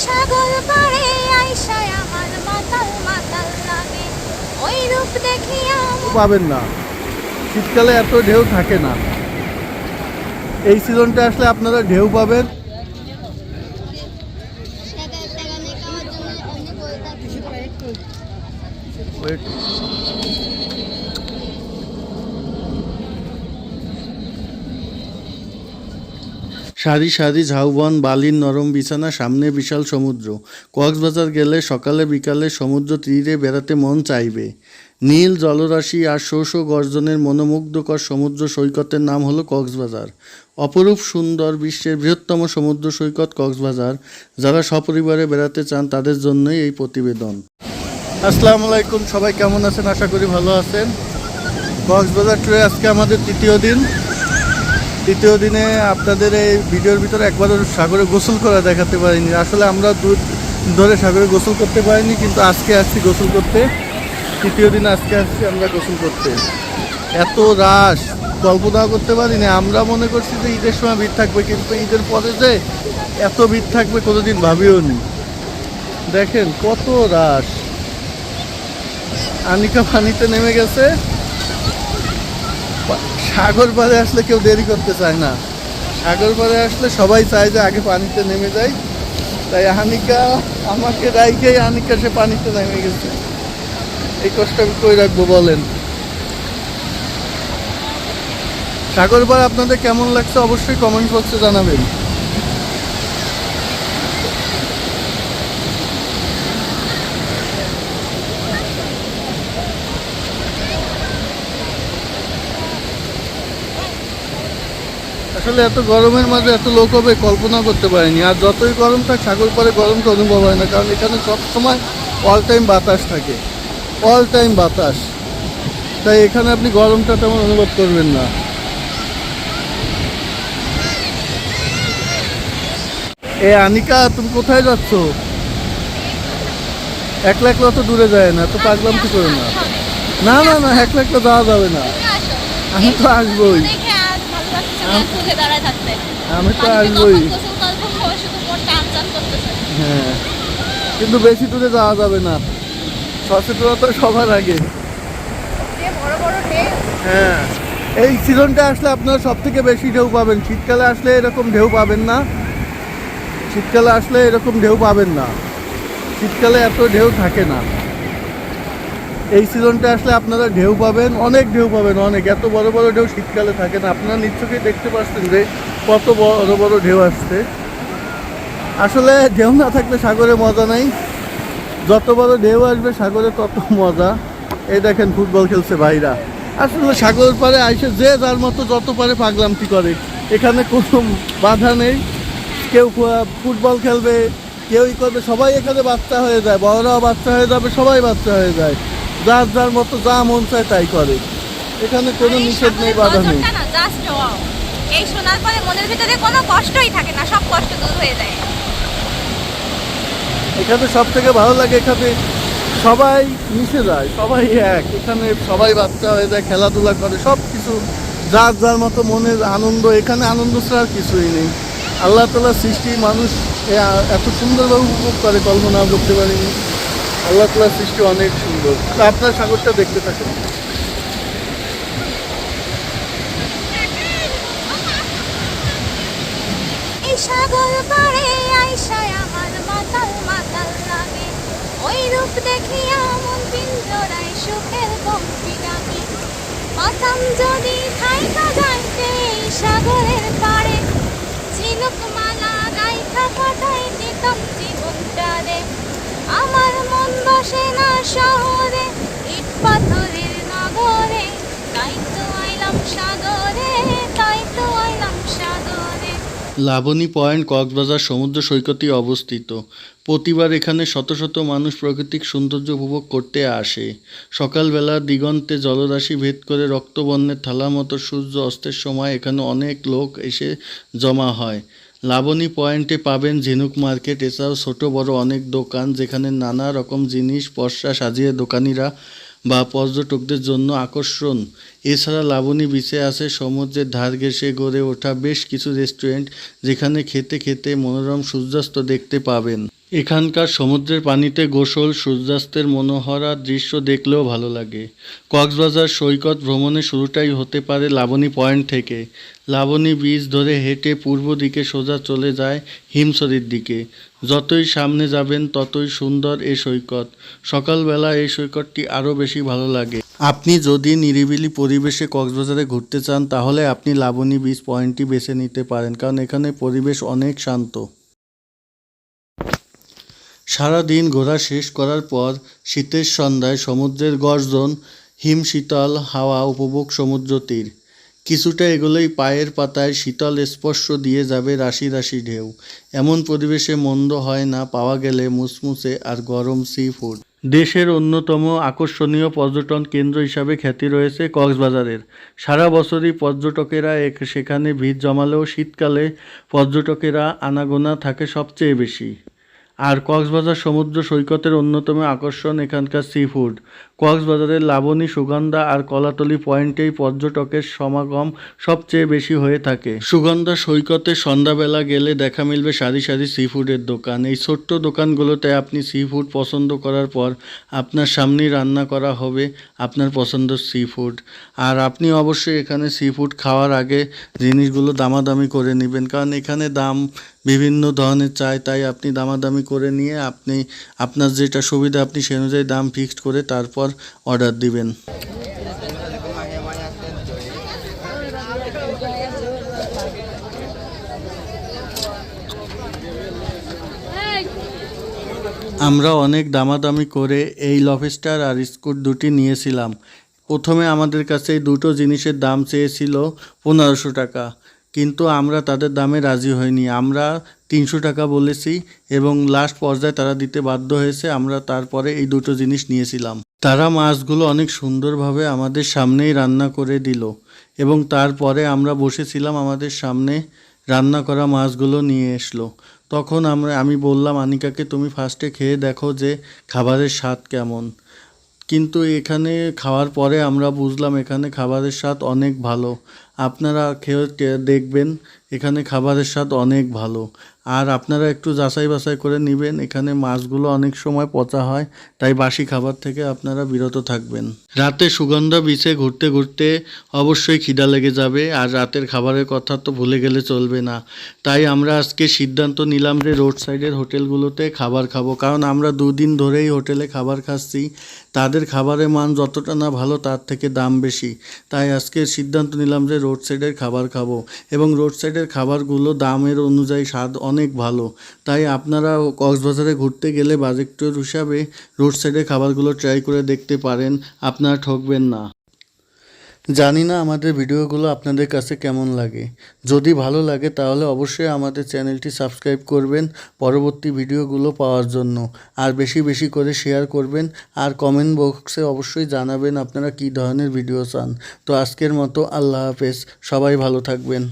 সাগর পাড়ে আইসায় আমার মাতাল মাতাল লাগে, ওই রূপ দেখিয়া পাবেন না, শীতকালে এত ঢেউ থাকে না। এই সিজনটা আসলে আপনারা ঢেউ পাবেন। সারি সারি ঝাউবন, বালির নরম বিছানা, সামনে বিশাল সমুদ্র। কক্সবাজার গেলে সকালে বিকালে সমুদ্র তীরে বেড়াতে মন চাইবে। নীল জলরাশি আর শো শো গর্জনের মনোমুগ্ধকর সমুদ্র সৈকতের নাম হলো কক্সবাজার। অপরূপ সুন্দর, বিশ্বের বৃহত্তম সমুদ্র সৈকত কক্সবাজার। যারা সপরিবারে বেড়াতে চান তাদের জন্যই এই প্রতিবেদন। আসসালামু আলাইকুম, সবাই কেমন আছেন? আশা করি ভালো আছেন। কক্সবাজার ট্যুরে আজকে আমাদের তৃতীয় দিন। তৃতীয় দিনে আপনাদের এই ভিডিওর ভিতরে একবারও সাগরে গোসল করা দেখাতে পারিনি। আসলে আমরা দুধ ধরে সাগরে গোসল করতে পারিনি, কিন্তু আজকে আসছি গোসল করতে। তৃতীয় দিন আজকে আসছি আমরা গোসল করতে। এত রাশ কল্পনা করতে পারিনি। আমরা মনে করছি যে ঈদের সময় ভিড় থাকবে, কিন্তু ঈদের পরে যে এত ভিড় থাকবে কোনোদিন ভাবিও নি। দেখেন কত রাশ। আনিকা পানিতে নেমে গেছে। সাগর পাড়ে আসলে কেউ দেরি করতে চায় না। সাগর পাড়ে আসলে সবাই চায় যে আগে পানিতে নেমে যায়। তাই আনিকা আমাকে রাইখেই আনিকা সে পানিতে নেমে গেছে। এই কষ্ট আমি কই রাখবো বলেন? সাগর পাড়ে আপনাদের কেমন লাগছে অবশ্যই কমেন্ট বক্সে জানাবেন। আসলে এত গরমের মাঝে এত লোক হবে কল্পনা করতে পারিনি। আর যতই গরম থাক সাগর পাড়ে গরমটা অনুভব হয় না, কারণ এখানে সবসময় অল টাইম বাতাস থাকে, অল টাইম বাতাস। তাই এখানে আপনি গরমটা তেমন অনুভব করবেন না। এ আনিকা, তুমি কোথায় যাচ্ছ? একলা একলা তো দূরে যায় না, তো পাগলাম কি করে না? না না না, একলা একলা যাওয়া যাবে না। আমি তো আসবোই, আমি তো আসবোই। হ্যাঁ, কিন্তু বেশি দূরে যাওয়া যাবে না। সচেতনতা সবার আগে। হ্যাঁ, এই সিজনটা আসলে আপনারা সব থেকে বেশি ঢেউ পাবেন। শীতকালে আসলে এরকম ঢেউ পাবেন না। শীতকালে আসলে এরকম ঢেউ পাবেন না। শীতকালে এত ঢেউ থাকে না। এই সিজনটা আসলে আপনারা ঢেউ পাবেন, অনেক ঢেউ পাবেন, অনেক। এত বড় বড় ঢেউ শীতকালে থাকে না। আপনারা নিশ্চয়ই দেখতে পাচ্ছেন যে কত বড় বড় ঢেউ আসছে। আসলে ঢেউ না থাকলে সাগরে মজা নাই। যত বড় ঢেউ আসবে সাগরে তত মজা। এই দেখেন ফুটবল খেলছে ভাইরা। আসলে সাগর পাড়ে আইসে যে যার মতো যত পারে পাগলামটি করে। এখানে কোনো বাধা নেই। কেউ ফুটবল খেলবে, কেউই করবে, সবাই এখানে বাচ্চা হয়ে যায়। বড়রাও বাচ্চা হয়ে যাবে, সবাই বাচ্চা হয়ে যায়। যার যার মতো যা মন চায় তাই করে। এখানে কোনো নিষেধ নেই, বাধা নেই। এই শোনার পরে মনের ভিতরে কোনো কষ্টই থাকে না, সব কষ্ট দূর হয়ে যায়। এখানে সব থেকে ভালো লাগে, এখানে সবাই মিশে যায়, সবাই এক। এখানে সবাই বাচ্চা হয়ে যায়, খেলাধুলা করে, সব কিছু যার যার মতো মনের আনন্দ। এখানে আনন্দ ছাড়া আর কিছুই নেই। আল্লাহ তাআলার সৃষ্টি মানুষ এত সুন্দরভাবে উপভোগ করে কল্পনা করতে পারিনি। আল্লাহ তাআলার সৃষ্টি অনেক সুন্দর। তা আপনার সাগরটা দেখতে থাকেন। এই সাগর পাড়ে আইসায় আমার মাতাল মাতাল লাগে, ওই রূপ দেখিয়া মন পিঞ্জরায় সুখের কমতি ডাকে। পাতাম যদি থাইকা যাইতে এই সাগরের পাড়ে, ঝিনুক মালা গাইথা কাটাই দিতাম জীবনটারে। আমার মন বসে না শহরে, ইট পাথরের নগরে, তাই তো আইলাম সাগরে, তাই তো আইলাম সাগরে। লাবণী পয়েন্ট কক্সবাজার সমুদ্র সৈকতে অবস্থিত। প্রতিবার এখানে শত শত মানুষ প্রাকৃতিক সৌন্দর্য উপভোগ করতে আসে। সকালবেলা দিগন্তে জলরাশি ভেদ করে রক্তবর্ণের থালা মতো সূর্য অস্তের সময় এখানে অনেক লোক এসে জমা হয়। লাবণী পয়েন্টে পাবেন ঝিনুক মার্কেট, এছাড়াও ছোট বড় অনেক দোকান, যেখানে নানা রকম জিনিস পসরা সাজিয়ে দোকানিরা বা পর্যটকদের জন্য আকর্ষণ। এছাড়া লাবণী বিচে আছে সমুদ্রের ধার ঘেঁষে গড়ে ওঠা বেশ কিছু রেস্টুরেন্ট, যেখানে খেতে খেতে মনোরম সূর্যাস্ত দেখতে পাবেন। এখানকার সমুদ্রের পানিতে গোসল, সূর্যাস্তের মনোহরা দৃশ্য দেখলেও ভালো লাগে। কক্সবাজার সৈকত ভ্রমণের শুরুটাই হতে পারে লাবণী পয়েন্ট থেকে। লাবণী বীচ ধরে হেঁটে পূর্ব দিকে সোজা চলে যায় হিমছড়ির দিকে। যতই সামনে যাবেন ততই সুন্দর এ সৈকত। সকালবেলা এই সৈকতটি আরও বেশি ভালো লাগে। আপনি যদি নিরিবিলি পরিবেশে কক্সবাজারে ঘুরতে চান তাহলে আপনি লাবণী বীচ পয়েন্টটি বেছে নিতে পারেন, কারণ এখানে পরিবেশ অনেক শান্ত। সারাদিন ঘোরা শেষ করার পর শীতের সন্ধ্যায় সমুদ্রের গর্জন, হিমশীতল হাওয়া উপভোগ সমুদ্র তীর। কিছুটা এগোলেই পায়ের পাতায় শীতল স্পর্শ দিয়ে যাবে রাশি রাশি ঢেউ। এমন পরিবেশে মন্দ হয় না পাওয়া গেলে মুসমুসে আর গরম সি ফুড। দেশের অন্যতম আকর্ষণীয় পর্যটন কেন্দ্র হিসাবে খ্যাতি রয়েছে কক্সবাজারের। সারা বছরই পর্যটকেরা সেখানে ভিড় জমালেও শীতকালে পর্যটকেরা আনাগোনা থাকে সবচেয়ে বেশি। আর কক্সবাজার সমুদ্র সৈকতের অন্যতম আকর্ষণ এখানকার সি ফুড। কক্সবাজারের লাবণী, সুগন্ধা আর কলাতলি পয়েন্টেই পর্যটকের সমাগম সবচেয়ে বেশি হয়ে থাকে। সুগন্ধা সৈকতে সন্ধ্যাবেলা গেলে দেখা মিলবে সারি সারি সি ফুডের দোকান। এই ছোট্ট দোকানগুলোতে আপনি সি ফুড পছন্দ করার পর আপনার সামনেই রান্না করা হবে আপনার পছন্দের সি ফুড। আর আপনি অবশ্যই এখানে সি ফুড খাওয়ার আগে জিনিসগুলো দামাদামি করে নেবেন, কারণ এখানে দাম বিভিন্ন ধরনের চাই। তাই আপনি দামাদামি করে নিয়ে আপনি আপনার যেটা সুবিধা আপনি সে অনুযায়ী দাম ফিক্সড করে তারপর অর্ডার দিবেন। আমরা অনেক দামাদামি করে এই লবস্টার আর স্কুট দুটি নিয়েছিলাম। প্রথমে আমাদের কাছে এই দুটো জিনিসের দাম চেয়েছিল 1500 টাকা, কিন্তু আমরা তাদের দামে রাজি হইনি। আমরা 300 টাকা বলেছি এবং লাস্ট পর্যায়ে তারা দিতে বাধ্য হয়েছে। আমরা তারপরে এই দুটো জিনিস নিয়েছিলাম। তারা মাছগুলো অনেক সুন্দরভাবে আমাদের সামনেই রান্না করে দিল এবং তারপরে আমরা বসেছিলাম, আমাদের সামনে রান্না করা মাছগুলো নিয়ে এসলো। তখন আমি বললাম আনিকাকে, তুমি ফার্স্টে খেয়ে দেখো যে খাবারের স্বাদ কেমন। কিন্তু এখানে খাওয়ার পরে আমরা বুঝলাম এখানে খাবারের স্বাদ অনেক ভালো। আপনারা খেয়ে দেখবেন, এখানে খাবারের স্বাদ অনেক ভালো। আর আপনারা একটু যাচাই বাছাই করে নেবেন, এখানে মাছগুলো অনেক সময় পচা হয়, তাই বাসি খাবার থেকে আপনারা বিরত থাকবেন। রাতে সুগন্ধা বিচে ঘুরতে ঘুরতে অবশ্যই খিদা লেগে যাবে, আর রাতের খাবারের কথা তো ভুলে গেলে চলবে না। তাই আমরা আজকে সিদ্ধান্ত নিলাম যে রোড সাইডের হোটেলগুলোতে খাবার খাবো, কারণ আমরা 2 দিন ধরেই হোটেলে খাবার খাচ্ছি। তাদের খাবারের মান যতটা না ভালো তার থেকে দাম বেশি। তাই আজকে সিদ্ধান্ত নিলাম যে রোড সাইডের খাবার খাবো, এবং রোড সাইডের খাবারগুলো দামের অনুযায়ী স্বাদ অনেক ভালো। তাই আপনারা কক্সবাজারে ঘুরতে গেলে বাজেটের হিসাবে রোড সাইডের খাবারগুলো ট্রাই করে দেখতে পারেন, আপনারা ঠকবেন না। জানি না আমাদের ভিডিওগুলো আপনাদের কাছে কেমন লাগে। যদি ভালো লাগে তাহলে অবশ্যই আমাদের চ্যানেলটি সাবস্ক্রাইব করবেন পরবর্তী ভিডিওগুলো পাওয়ার জন্য। আর বেশি বেশি করে শেয়ার করবেন, আর কমেন্ট বক্সে অবশ্যই জানাবেন আপনারা কী ধরনের ভিডিও চান। তো আজকের মতো আল্লাহ হাফেজ, সবাই ভালো থাকবেন।